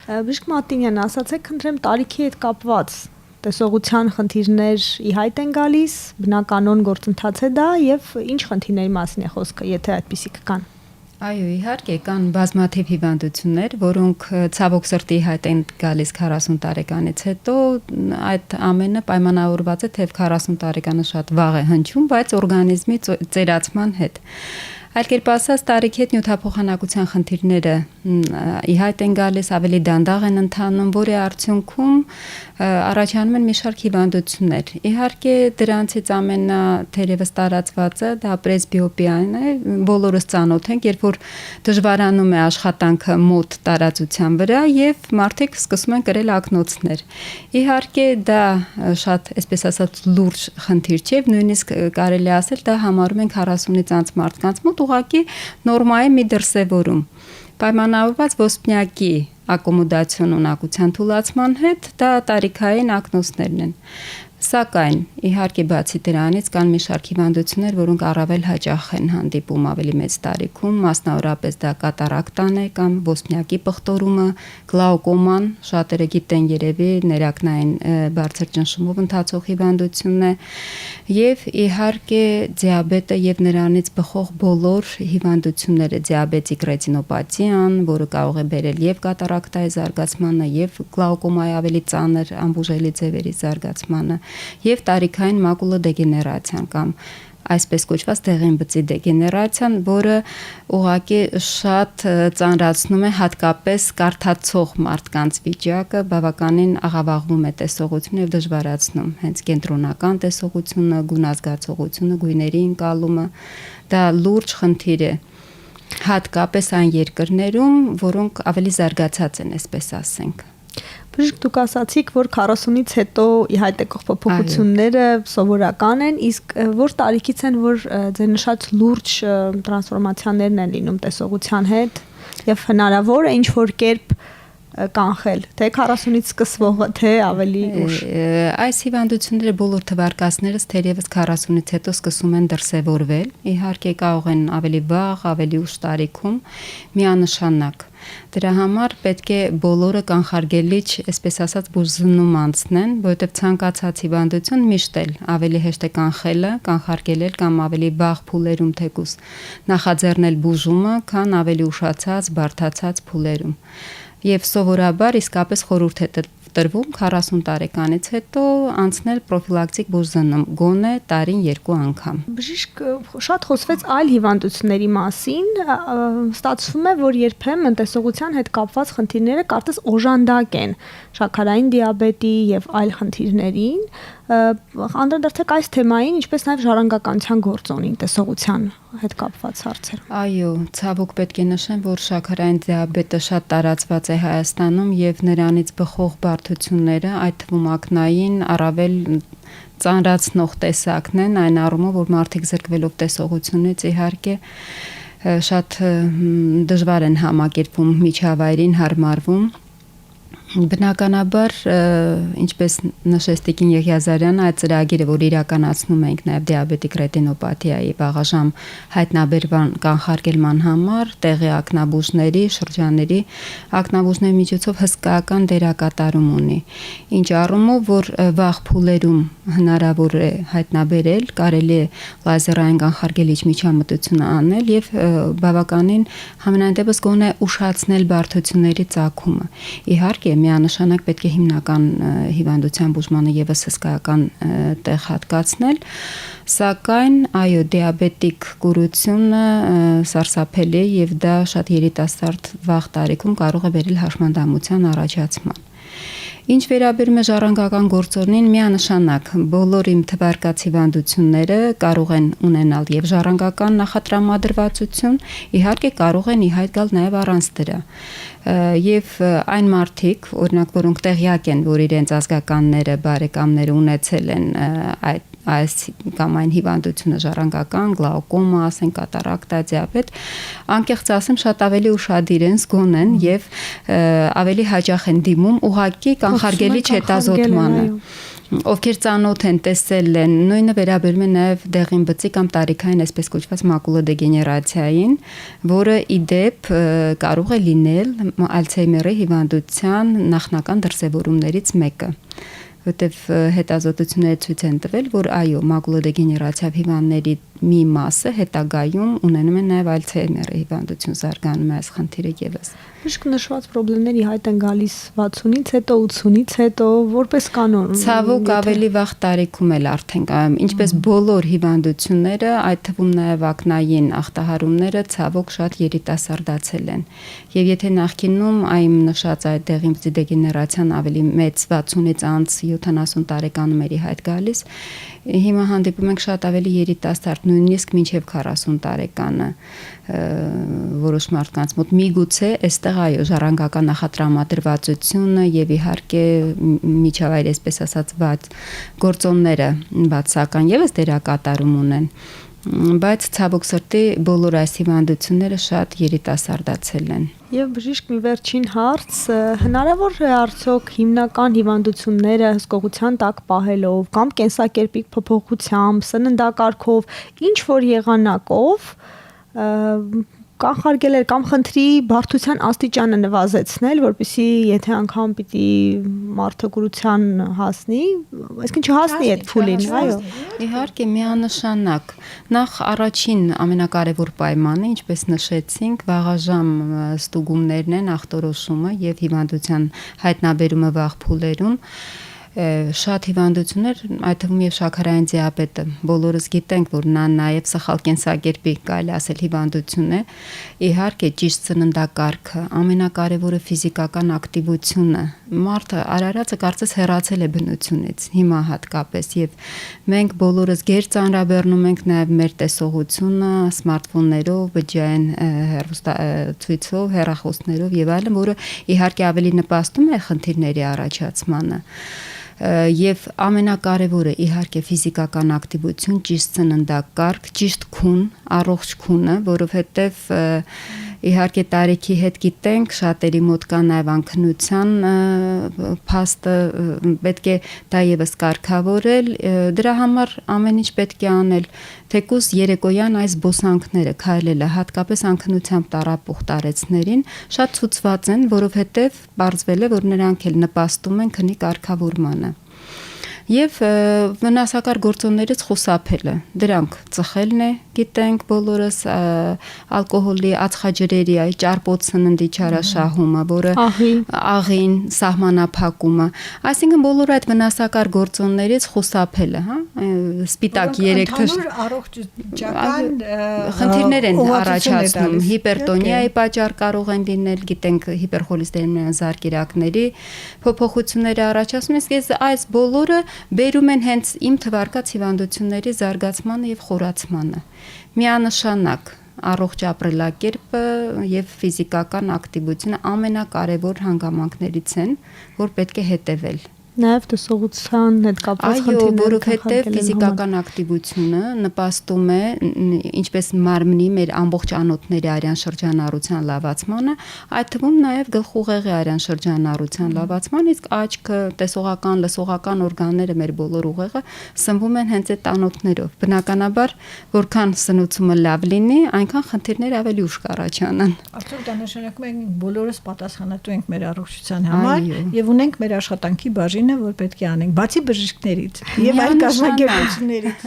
Բժիշկ Մատինյան, ասացեք, խնդրեմ, տարիքի հետ կապված տեսողության խնդիրներ ի հայտ են գալիս, բնականon գործընթաց է դա եւ ինչ խնդիրների մասին է խոսքը, եթե այդպիսիք կան։ Այո, իհարկե կան բազմաթիվ հիվանդություններ, որոնք ցավոք սրտի հայտ են գալիս 40 տարեկանից հետո, այդ ամենը պայմանավորված է, թե 40 տարեկանը շատ վաղ է հնչում, բայց օրգանիզմի ծերացման հետ։ Այլ կերպ ասած, տարիքի հետ նյութափոխանակության խնդիրները ի հայտ են գալիս, ավելի դանդաղ են ընթանում, որի արդյունքում առաջանում են մի շարք հիվանդություններ։ Իհարկե, դրանցից ամենաթերևս տարածվածը դա պրեսբիոպիան է, բոլորս ծանոթ ենք, երբ որ դժվարանում է աշխատանքը մոտ տարածության վրա եւ մարդիկ սկսում են կրել ակնոցներ։ Իհարկե, դա շատ, այսպես ասած, լուրջ խնդիր չէ, նույնիսկ կարելի ասել դա համարում են 40-ից անց մարդկանց մոտ ուղղակի նորմայի մի դրսևորում։ Պայմանավորված ոսպնյակի ակոմոդացիոն ունակության թուլացման հետ դա տարիքային ակնոցներն են։ Սակայն, իհարկե բացի դրանից կան մի շարք հիվանդություններ, որոնք առավել հաճախ են հանդիպում ավելի մեծ տարիքում, մասնավորապես դա կատարակտան է կամ ոսպնյակի պղտորումը, գլաուկոման, շատերը գիտեն երևի ներակնային բարձր ճնշումով ընթացող հիվանդությունն է, եւ իհարկե դիաբետը եւ նրանից բխող բոլոր հիվանդությունները, դիաբետիկ ռետինոպաթիան, որը կարող է բերել եւ կատարակտայի զարգացմանը, եւ գլաուկոմայի ավելի ծանր անբուժելի ձևերի զարգացմանը, եւ տարիքային մակուլոդեգեներացիան կամ այսպես կոչված դեղին բծի դեգեներացիան, որը ուղղակի շատ ծանրացնում է հատկապես կարդացող մարդկանց վիճակը, բավականին աղավաղվում է տեսողությունը եւ դժվարացնում հենց կենտրոնական տեսողությունը, գունազգացողությունը, գույների ընկալումը, դա լուրջ խնդիր է, հատկապես այն երկրներում, որոնք ավելի զարգացած են, այսպես ասենք։ Բժիշկ, դուք ասացիք, որ 40-ից հետո ի հայտ եկող փոփոխությունները սովորական են, իսկ որ տարիքից են, որ ձեր նշած լուրջ տրանսֆորմացիաներն են լինում տեսողության հետ եւ հնարավոր է ինչ-որ կերպ կանխել, թե 40-ից սկսվողը, թե ավելի ուշ։ Այս հիվանդությունները բոլոր թվարկածներս թերևս 40-ից հետո սկսում են դրսևորվել, իհարկե կարող են ավելի վաղ, ավելի ուշ տարիքում, միանշանակ։ Դրա համար պետք է բոլորը կանխարգելիչ, այսպես ասած, բուժզննում անցնեն, որովհետև ցանկացած հիվանդություն միշտ էլ ավելի հեշտ է կանխելը, կանխարգելել կամ ավելի վաղ փուլերում թեկուզ նախաձեռնել բուժումը, քան ավելի ուշացած, բարդացած փուլերում։ Եվ սովորաբար իսկապես խորհուրդ է տրվում 40 տարեկանից հետո անցնել պրոֆիլակտիկ բուժզննում, գոնե տարին 2 անգամ։ Բժիշկ, շատ խոսվեց այլ հիվանդությունների մասին, ստացվում է, որ երբեմն տեսողության հետ կապված խնդիրները կարծես օժանդակ են շաքարային դիաբետի եւ այլ խնդիրներին, անդրադարձեք այս թեմային, ինչպես նաեւ ժառանգականության գործոնին տեսողության հետ կապված հարցեր։ Այո, ցավոք պետք է նշեմ, որ շաքարային դիաբետը շատ տարածված է Հայաստանում եւ նրանից բխող բարդությունները, այդ թվում ակնային, առավել ծանրացնող տեսակն են, այն առումով, որ մարդիկ զրկվելով տեսողությունից իհարկե շատ դժվար են համակերպվում միջավայրին հարմարվում։ Բնականաբար, ինչպես նշեց Տիկին Եղիազարյանը, այդ ծրագիրը, որ իրականացնում ենք նաև դիաբետիկ ռետինոպաթիայի վաղաժամ հայտնաբերման կանխարգելման համար, տեղի ակնաբուժների, շրջանների ակնաբուժների միջոցով հսկայական դերակատարում ունի։ Ինչ առումով, որ վաղ փուլերում հնարավոր է հայտնաբերել, կարելի է լազերային կանխարգելիչ միջամտություն անել եւ բավականին համենայն դեպս գոնե ուշացնել բարդությունների ծագումը։ Իհարկե միանշանակ պետք է հիմնական հիվանդության բուժմանը եւս հսկայական տեղ հատկացնել, սակայն այո, դիաբետիկ կուրությունը սարսափելի է եւ դա շատ երիտասարդ վաղ տարիքում կարող է բերել հաշմանդամության առաջացման։ Ինչ վերաբերում է ժառանգական գործոնին, միանշանակ բոլոր իմ թվարկած հիվանդությունները կարող են ունենալ եւ ժառանգական նախատրամադրվածություն, իհարկե կարող են ի հայտ գալ նաեւ առանց դրա։ Եվ այն մարդիկ, օրինակ, որոնք տեղյակ են, որ իրենց ազգականները, բարեկամները ունեցել են այս կամ այն հիվանդությունը ժառանգական, գլաուկոմա, ասենք կատարակտա, դիաբետ, անկեղծ ասեմ, շատ ավելի ուշադիր են, զգոն են եւ ավելի հաճախ են դիմում ուղղակի կանխարգելիչ հետազոտմանը։ ովքեր ծանոթ են, տեսել են, նույնը վերաբերում է նաև դեղին բծի կամ տարիքային այսպես կոչված մակուլոդեգեներացիային, որը ի դեպ կարող է լինել Ալցհեյմերի հիվանդության նախնական դրսևորումներից մեկը, որտեղ հետազոտությունները ցույց են տվել, որ այո, մակուլոդեգեներացիայով հիվանդների մի մասը հետագայում ունենում են նաև Ալցհեյմերի հիվանդություն, զարգանում է այս խնդիրը եւս։ Իսկ նշված խնդիրների հայտ են գալիս 60-ից հետո, 80-ից հետո, որպես կանոն։ Ցավոք ավելի վաղ տարիքում էլ արդեն կա, ինչպես բոլոր հիվանդությունները, այդ թվում նաև ակնային ախտահարումները ցավոք շատ երիտասարդացել են։ Եվ եթե նախկինում այն նշած այդ դեղին բծի դեգեներացիան ավելի մեծ 60-ից անց 70 տարեկանում էր հայտ գալիս, հիմա հանդիպում ենք շատ ավելի երիտասարդ, նույնիսկ մինչև 40 տարեկանը որոշ մարդկանց մոտ միգուցե այստեղ այո ժառանգական նախատրամադրվածությունը եւ իհարկե միջավայր այսպես ասած գործոնները բացական եւս դերակատարում ունեն, բայց ցավոք սրտի բոլոր այս հիվանդությունները շատ երիտասարդացել են։ Եվ բժիշկ մի վերջին հարց, հնարավոր է արդյոք հիմնական հիվանդությունները հսկողության տակ պահելով կամ կենսակերպի փոփոխությամբ, սննդակարգով, ինչ որ եղանակով կանխարգելել կամ խնդրի բարդության աստիճանը նվազեցնել, որպեսզի եթե անգամ պիտի մարդը կուրության հասնի, այսինքն չհասնի այդ փուլին, այո։ Իհարկե միանշանակ։ Նախ առաջին ամենակարևոր պայմանը, ինչպես նշեցինք, վաղաժամ ստուգումներն են, ախտորոշումը եւ հիվանդության հայտնաբերումը վաղ փուլերում։ Շատ հիվանդություններ, այդ թվում եւ շաքարային դիաբետը, բոլորս գիտենք, որ նա նաեւ սխալ կենսակերպի կարելի ասել հիվանդություն է։ Իհարկե ճիշտ սննդակարգը, ամենակարևորը ֆիզիկական ակտիվությունը։ Մարդը արարածը կարծես հեռացել է բնությունից, հիմա հատկապես եւ մենք բոլորս գեր ծանրաբեռնում ենք նաեւ մեր տեսողությունը սմարթֆոններով, բջջային հեռուստացույցով, հեռախոսներով եւ այլն, որը իհարկե ավելի նպաստում է խնդիրների առաջացմանը։ Եվ ամենակարևորը իհարկե ֆիզիկական ակտիվություն, ճիշտ սննդակարգ, ճիշտ քուն, առողջ քունը, որովհետև իհարկե տարիքի հետ գիտենք, շատերի մոտ կա նաև անքնության փաստը, պետք է դա եւս կարգավորել, դրա համար ամեն ինչ պետք է անել, թեկուզ երեկոյան այս զբոսանքները քայլելը, հատկապես անքնությամբ տառապող տարեցներին շատ ցուցված են, որովհետև պարզվել է, որ նրանք էլ նպաստում են քնի կարգավորմանը։ Եվ վնասակար գործոններից խուսափելը, դրանք ծխելն է, գիտենք բոլորս, ալկոհոլի, ածխաջրերի, ճարպոտ սննդի չարաշահումը, որը աղին, սահմանափակումը, այսինքն բոլոր այդ վնասակար գործոններից խուսափելը, հա, սպիտակ երեքթր խնդիրներ են առաջացնում, հիպերտոնիայի պատճառ կարող են լինել, գիտենք հիպերխոլեստերինային զարկերակների փոփոխությունների առաջացնում, իսկ այս բոլորը բերում են հենց իմ թվարկած հիվանդությունների զարգացմանը եւ խորացմանը։ Միանշանակ առողջ ապրելակերպը եւ ֆիզիկական ակտիվությունը ամենակարևոր հանգամանքներից են, որ պետք է հետևել։ Նաև տեսողության հետ կապված խնդիրները, այո, որովհետև ֆիզիկական ակտիվությունը նպաստում է ինչպես մարմնի մեր ամբողջ անոթների արյան շրջանառության լավացմանը, այդ թվում նաև գլխուղեղի արյան շրջանառության լավացման, իսկ աչքը, տեսողական, լսողական օրգանները, մեր բոլոր ուղեղը սնվում են հենց այդ անոթներով։ Բնականաբար, որքան սնուցումը լավ լինի, այնքան խնդիրներ ավելի ուշ կառաջանան։ Արդյոք դա նշանակում է բոլորս պատասխանատու ենք մեր առողջության համար եւ ունենք մեր աշխատանքի բաժին, որ պետք է անենք, բացի բժիշկներից եւ այլ կազմակերպություններից։